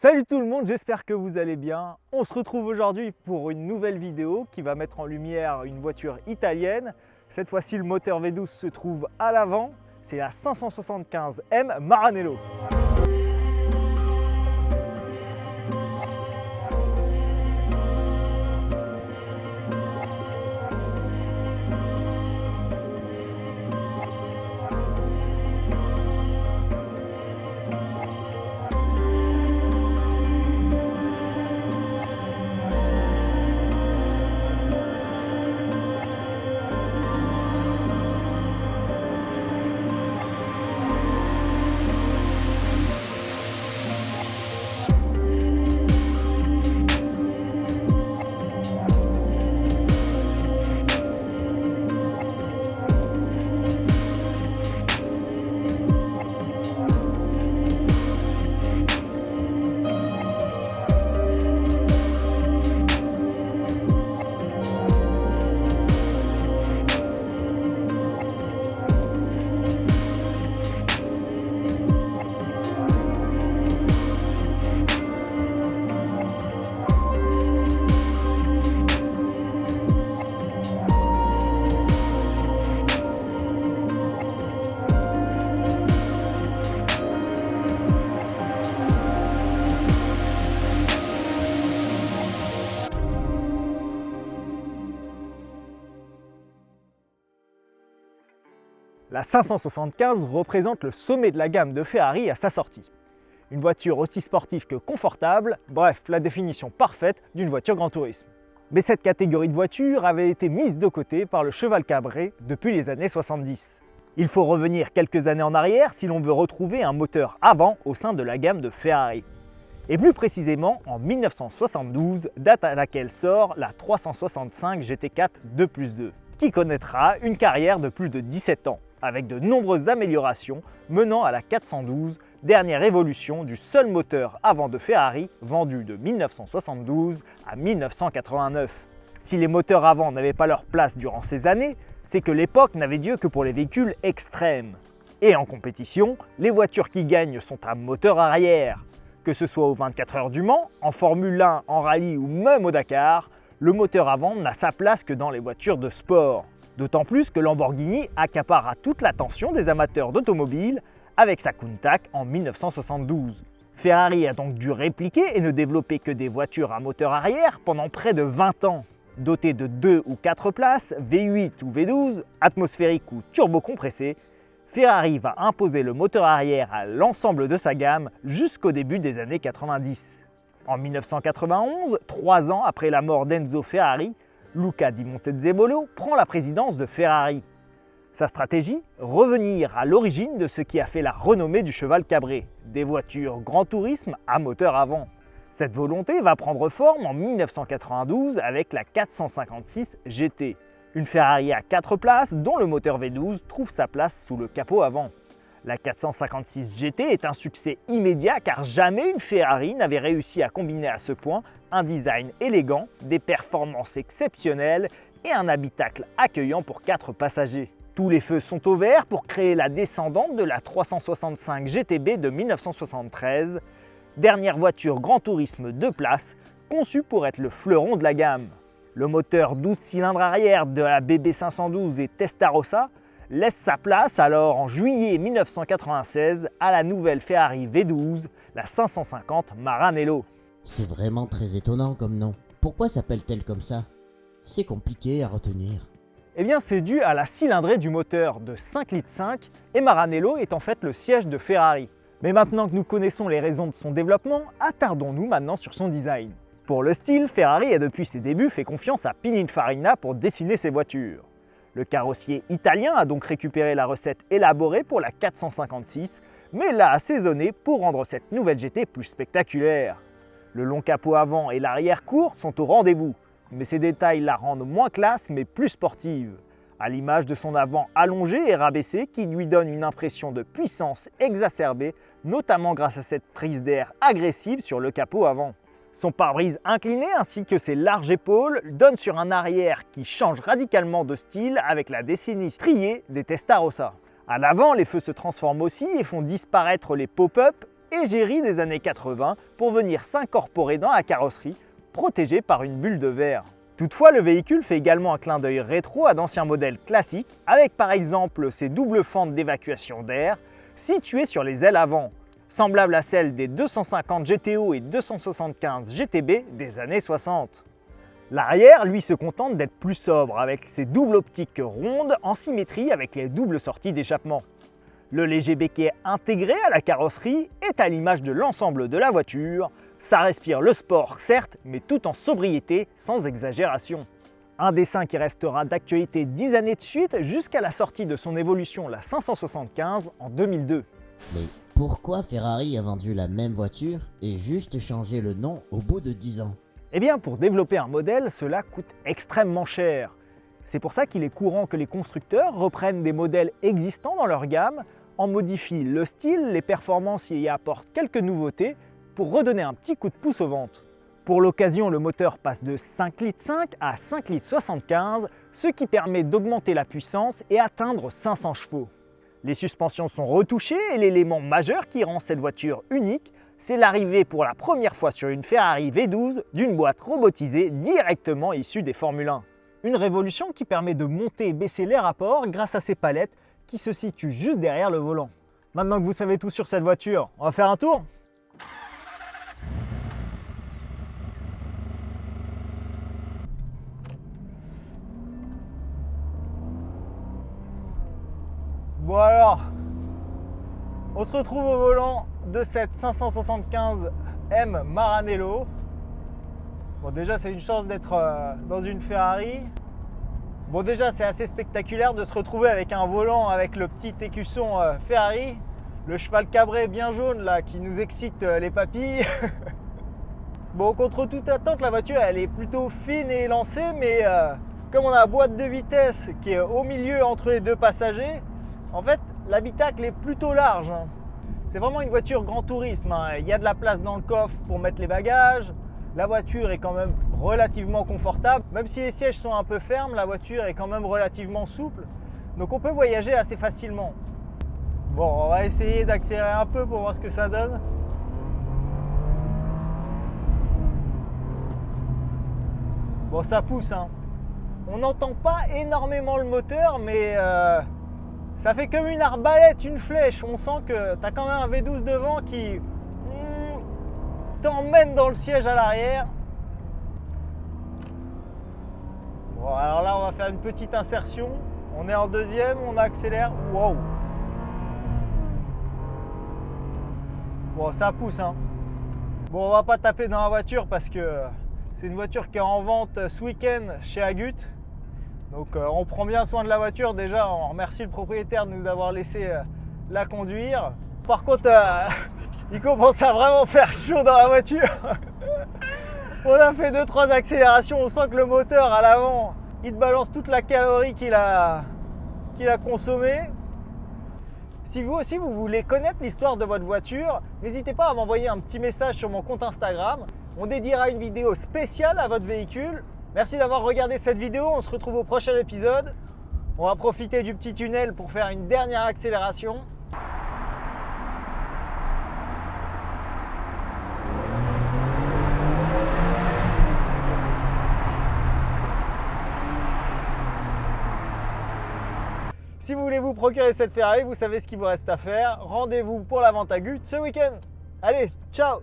Salut tout le monde, j'espère que vous allez bien. On se retrouve aujourd'hui pour une nouvelle vidéo qui va mettre en lumière une voiture italienne. Cette fois-ci, le moteur V12 se trouve à l'avant. C'est la 575M Maranello. La 575 représente le sommet de la gamme de Ferrari à sa sortie. Une voiture aussi sportive que confortable, bref, la définition parfaite d'une voiture grand tourisme. Mais cette catégorie de voitures avait été mise de côté par le cheval cabré depuis les années 70. Il faut revenir quelques années en arrière si l'on veut retrouver un moteur avant au sein de la gamme de Ferrari. Et plus précisément en 1972, date à laquelle sort la 365 GT4 2+2, qui connaîtra une carrière de plus de 17 ans, avec de nombreuses améliorations menant à la 412, dernière évolution du seul moteur avant de Ferrari vendu de 1972 à 1989. Si les moteurs avant n'avaient pas leur place durant ces années, c'est que l'époque n'avait Dieu que pour les véhicules extrêmes. Et en compétition, les voitures qui gagnent sont à moteur arrière. Que ce soit aux 24 heures du Mans, en Formule 1, en rallye ou même au Dakar, le moteur avant n'a sa place que dans les voitures de sport. D'autant plus que Lamborghini accapare toute l'attention des amateurs d'automobile avec sa Countach en 1972. Ferrari a donc dû répliquer et ne développer que des voitures à moteur arrière pendant près de 20 ans. Dotées de 2 ou 4 places, V8 ou V12, atmosphérique ou turbocompressé, Ferrari va imposer le moteur arrière à l'ensemble de sa gamme jusqu'au début des années 90. En 1991, 3 ans après la mort d'Enzo Ferrari, Luca Di Montezemolo prend la présidence de Ferrari. Sa stratégie ? Revenir à l'origine de ce qui a fait la renommée du cheval cabré, des voitures grand tourisme à moteur avant. Cette volonté va prendre forme en 1992 avec la 456 GT, une Ferrari à 4 places dont le moteur V12 trouve sa place sous le capot avant. La 456 GT est un succès immédiat car jamais une Ferrari n'avait réussi à combiner à ce point un design élégant, des performances exceptionnelles et un habitacle accueillant pour 4 passagers. Tous les feux sont au vert pour créer la descendante de la 365 GTB de 1973, dernière voiture grand tourisme 2 places conçue pour être le fleuron de la gamme. Le moteur 12 cylindres arrière de la BB512 et Testarossa laisse sa place alors en juillet 1996 à la nouvelle Ferrari V12, la 550 Maranello. C'est vraiment très étonnant comme nom. Pourquoi s'appelle-t-elle comme ça? C'est compliqué à retenir. Eh bien c'est dû à la cylindrée du moteur de 5,5 litres et Maranello est en fait le siège de Ferrari. Mais maintenant que nous connaissons les raisons de son développement, attardons-nous maintenant sur son design. Pour le style, Ferrari a depuis ses débuts fait confiance à Pininfarina pour dessiner ses voitures. Le carrossier italien a donc récupéré la recette élaborée pour la 456, mais l'a assaisonnée pour rendre cette nouvelle GT plus spectaculaire. Le long capot avant et l'arrière court sont au rendez-vous, mais ces détails la rendent moins classe mais plus sportive, à l'image de son avant allongé et rabaissé qui lui donne une impression de puissance exacerbée, notamment grâce à cette prise d'air agressive sur le capot avant. Son pare-brise incliné ainsi que ses larges épaules donnent sur un arrière qui change radicalement de style avec la décennie striée des Testarossa. À l'avant, les feux se transforment aussi et font disparaître les pop-up égérie des années 80 pour venir s'incorporer dans la carrosserie, protégée par une bulle de verre. Toutefois, le véhicule fait également un clin d'œil rétro à d'anciens modèles classiques, avec par exemple ses doubles fentes d'évacuation d'air situées sur les ailes avant, semblables à celles des 250 GTO et 275 GTB des années 60. L'arrière, lui, se contente d'être plus sobre, avec ses doubles optiques rondes en symétrie avec les doubles sorties d'échappement. Le léger béquet intégré à la carrosserie est à l'image de l'ensemble de la voiture. Ça respire le sport, certes, mais tout en sobriété, sans exagération. Un dessin qui restera d'actualité 10 années de suite jusqu'à la sortie de son évolution, la 575, en 2002. Mais pourquoi Ferrari a vendu la même voiture et juste changé le nom au bout de 10 ans? Eh bien, pour développer un modèle, cela coûte extrêmement cher. C'est pour ça qu'il est courant que les constructeurs reprennent des modèles existants dans leur gamme, en modifient le style, les performances et y apportent quelques nouveautés pour redonner un petit coup de pouce aux ventes. Pour l'occasion, le moteur passe de 5,5 litres à 5,75 litres, ce qui permet d'augmenter la puissance et atteindre 500 chevaux. Les suspensions sont retouchées et l'élément majeur qui rend cette voiture unique, c'est l'arrivée pour la première fois sur une Ferrari V12 d'une boîte robotisée directement issue des Formule 1. Une révolution qui permet de monter et baisser les rapports grâce à ces palettes qui se situent juste derrière le volant. Maintenant que vous savez tout sur cette voiture, on va faire un tour ? Bon alors, on se retrouve au volant de cette 575 M Maranello. Bon déjà c'est une chance d'être dans une Ferrari. Bon déjà c'est assez spectaculaire de se retrouver avec un volant avec le petit écusson Ferrari, le cheval cabré bien jaune là qui nous excite les papilles. Bon, contre toute attente, la voiture elle est plutôt fine et élancée, mais comme on a la boîte de vitesse qui est au milieu entre les deux passagers, en fait l'habitacle est plutôt large. C'est vraiment une voiture grand tourisme, hein. Il y a de la place dans le coffre pour mettre les bagages. La voiture est quand même relativement confortable. Même si les sièges sont un peu fermes, la voiture est quand même relativement souple. Donc on peut voyager assez facilement. Bon, on va essayer d'accélérer un peu pour voir ce que ça donne. Bon, ça pousse, hein. On n'entend pas énormément le moteur, mais ça fait comme une arbalète, une flèche. On sent que tu as quand même un V12 devant qui t'emmène dans le siège à l'arrière. Bon, alors là, on va faire une petite insertion. On est en deuxième, on accélère. Wow! Bon, ça pousse, hein. Bon, on va pas taper dans la voiture parce que c'est une voiture qui est en vente ce week-end chez Agut. Donc on prend bien soin de la voiture. Déjà, on remercie le propriétaire de nous avoir laissé la conduire. Par contre, il commence à vraiment faire chaud dans la voiture. On a fait 2-3 accélérations. On sent que le moteur à l'avant, il te balance toute la calorie qu'il a consommée. Si vous aussi vous voulez connaître l'histoire de votre voiture, n'hésitez pas à m'envoyer un petit message sur mon compte Instagram. On dédiera une vidéo spéciale à votre véhicule. Merci d'avoir regardé cette vidéo, on se retrouve au prochain épisode. On va profiter du petit tunnel pour faire une dernière accélération. Si vous voulez vous procurer cette Ferrari, vous savez ce qu'il vous reste à faire. Rendez-vous pour la vente à Gut ce week-end. Allez, ciao!